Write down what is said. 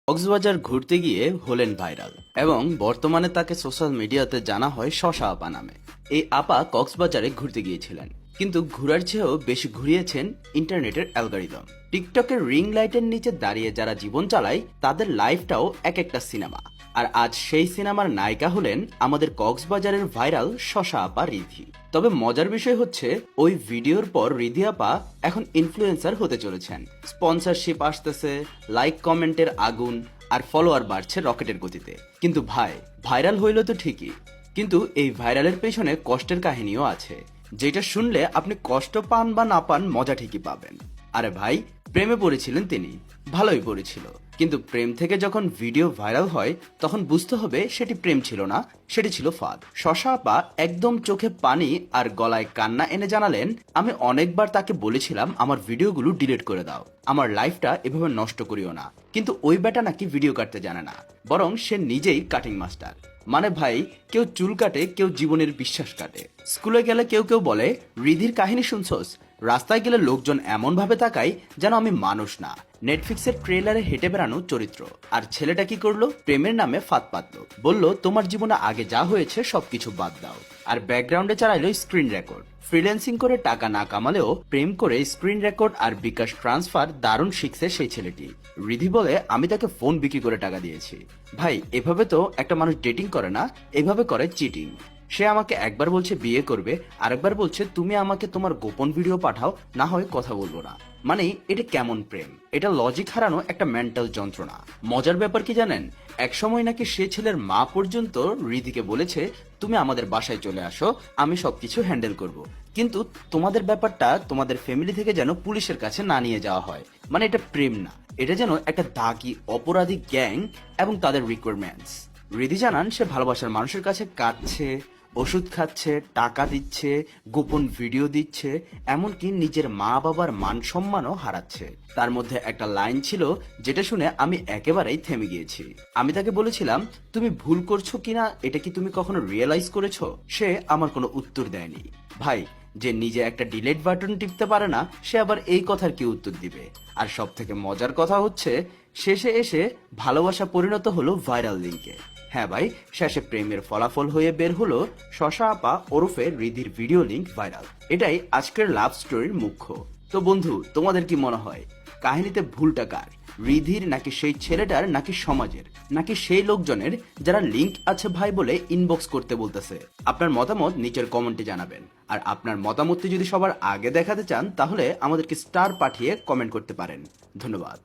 কক্সবাজার ঘুরতে গিয়ে হলেন ভাইরাল এবং বর্তমানে তাকে সোশ্যাল মিডিয়াতে জানা হয় শশা আপা নামে। এই আপা কক্সবাজারে ঘুরতে গিয়েছিলেন, কিন্তু ঘোরার চেয়েও বেশি ঘুরিয়েছেন ইন্টারনেটের অ্যালগরিদম। টিকটকের রিং লাইটের নিচে দাঁড়িয়ে যারা জীবন চালায় তাদের লাইফটাও এক একটা সিনেমা। আর আজ সেই সিনেমার নায়িকা হলেন আমাদের কক্সবাজারের ভাইরাল শশা আপা রিধি। তবে মজার বিষয় হচ্ছে, ওই ভিডিওর পর রিধি আপা এখন ইনফ্লুয়েন্সার হতে চলেছেন। স্পন্সরশিপ আসতেছে, লাইক কমেন্টের আগুন, আর ফলোয়ার বাড়ছে রকেটের গতিতে। কিন্তু ভাইরাল হইল তো ঠিকই, কিন্তু এই ভাইরালের পেছনে কষ্টের কাহিনীও আছে, যেটা শুনলে আপনি কষ্ট পান বা না পান মজা ঠিকই পাবেন। আরে ভাই, প্রেমে পড়েছিলেন তিনি, ভালোই পড়েছিল, কিন্তু প্রেম থেকে যখন ভিডিও ভাইরাল হয় তখন বুঝতে হবে সেটি প্রেম ছিল না, সেটি ছিল ফাঁদ। শশা আপা একদম চোখে পানি আর গলায় কান্না এনে জানালেন, আমি অনেকবার তাকে বলেছিলাম আমার ভিডিওগুলো ডিলিট করে দাও, আমার লাইফটা এভাবে নষ্ট করিও না, কিন্তু ওই বেটা নাকি ভিডিও কাটতে জানে না, বরং সে নিজেই কাটিং মাস্টার। মানে ভাই, কেউ চুল কাটে, কেউ জীবনের বিশ্বাস কাটে। স্কুলে গেলে কেউ কেউ বলে, রিধির কাহিনী শুনছস? রাস্তায় গেলে লোকজন এমন ভাবে তাকায় যেন আমি মানুষ না, নেটফ্লিক্সের ট্রেলারে হেঁটে বেড়ানো চরিত্র। আর ছেলেটা কি করলো? প্রেমের নামে ফাঁদ পাতলো, বলল তোমার জীবনে আগে যা হয়েছে সবকিছু বাদ দাও, আর ব্যাকগ্রাউন্ডে চালাইলো স্ক্রিন রেকর্ড। ফ্রিল্যান্সিং করে টাকা না কামালেও প্রেম করে স্ক্রিন রেকর্ড আর বিকাশ ট্রান্সফার দারুণ শিখছে সেই ছেলেটি। রিধি বলে, আমি তাকে ফোন বিক্রি করে টাকা দিয়েছি। ভাই, এভাবে তো একটা মানুষ ডেটিং করে না, এভাবে করে চিটিং। সে আমাকে একবার বলছে বিয়ে করবে, আরেকবার বলছে তুমি আমাকে তোমার গোপন ভিডিও পাঠাও, না হয় কথা বলবো না। মানে এটা কেমন প্রেম? এটা লজিক হারানো একটা মেন্টাল যন্ত্রণা। মজার ব্যাপার কি জানেন, একসময় নাকি সে ছেলের মা পর্যন্ত রিধিকে বলেছে, তুমি আমাদের বাসায় চলে আসো, আমি সবকিছু হ্যান্ডেল করব, কিন্তু তোমাদের ব্যাপারটা তোমাদের ফ্যামিলি থেকে যেন পুলিশের কাছে না নিয়ে যাওয়া হয়। মানে এটা প্রেম না, এটা যেন একটা দাগি অপরাধী গ্যাং এবং তাদের রিকোয়ারমেন্টস। রিধি জানান, সে ভালোবাসার মানুষের কাছে কাঁদছে, ওষুধ খাচ্ছে, টাকা দিচ্ছে, গোপন ভিডিও দিচ্ছে, এমনকি নিজের মা বাবার মান সম্মানও হারাচ্ছে। তার মধ্যে একটা লাইন ছিল যেটা শুনে আমি একেবারেই থেমে গিয়েছি। আমি তাকে বলেছিলাম, তুমি ভুল করছো কিনা এটা কি তুমি কখনো রিয়েলাইজ করেছো? সে আমার কোনো উত্তর দেয়নি। ভাই, যে নিজে একটা ডিলেট বাটন টিপতে পারে না, সে আবার এই কথার কি উত্তর দিবে? আর সব থেকে মজার কথা হচ্ছে, শেষে এসে ভালোবাসা পরিণত হলো ভাইরাল লিঙ্কে। হ্যাঁ ভাই, শেষে প্রেমের ফলাফল হয়ে বের হলো শশা আপা ওরফে রিধির ভিডিও লিংক ভাইরাল। এটাই আজকের লাভ স্টোরির মুখ্য। তো বন্ধু, তোমাদের কি মনে হয় কাহিনীতে ভুলটা কার? রিধির, নাকি সেই ছেলেটার, নাকি সমাজের, নাকি সেই লোকজনের যারা লিংক আছে ভাই বলে ইনবক্স করতে বলতেছে? আপনার মতামত নিচের কমেন্টে জানাবেন। আর আপনার মতামতটি যদি সবার আগে দেখাতে চান তাহলে আমাদেরকে স্টার পাঠিয়ে কমেন্ট করতে পারেন। ধন্যবাদ।